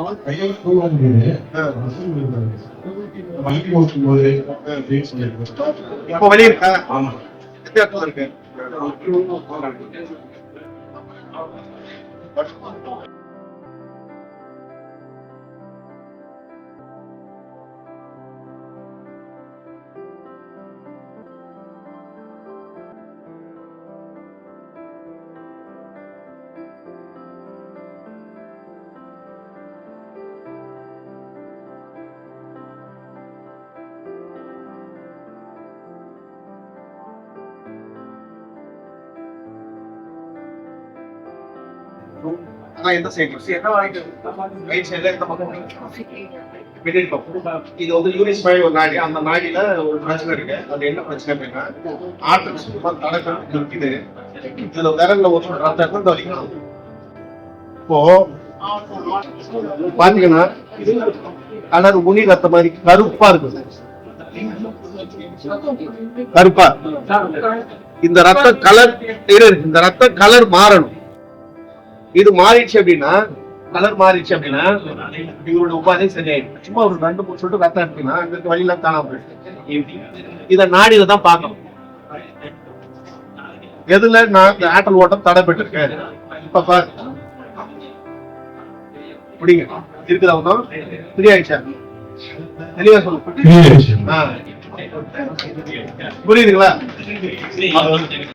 இப்ப வலி இருக்கா? ஆமா. வித்தியாசம் இருக்கு. எந்த சைடு ரைட் சைடுல இந்த பக்கம் மிடில் பக்கம் இது வந்து யூரிஸ் மாதிரி ஒரு நாடி. அந்த நாடியில ஒரு பிரச்சனை இருக்கு. அது என்ன பிரச்சனை அப்படின்னா ஆர்டர்ஸ் தடக்கம் இருக்குது. இதுல விரல்ல ஒரு ரத்தம் வலிக்கணும். இப்போ பாத்தீங்கன்னா கலர் உனி ரத்த மாதிரி கருப்பா இருக்குது. கருப்பா இந்த ரத்த கலர் இந்த ரத்த கலர் மாறணும். இது மாறிடுச்சு அப்படின்னா கலர் மாறிடுச்சு அப்படின்னா இவரோட உபாதை சரியாயிடும். சும்மா ஒரு 2-3 சொல்லிட்டு ரத்தம் எடுத்தீங்கன்னா அங்க வழியெல்லாம் காணாம போயிடுச்சு. இத நாடியில தான் பார்க்கணும். எதுல நான் ஆற்றல் ஓட்டம் தடைப்பட்டிருக்கேன். இப்ப பாரு புடிங்க இருக்குதா? ஒன்றும் சரியாயிடுச்சா? தெளிவா சொல்லு. புரியுதுங்களா?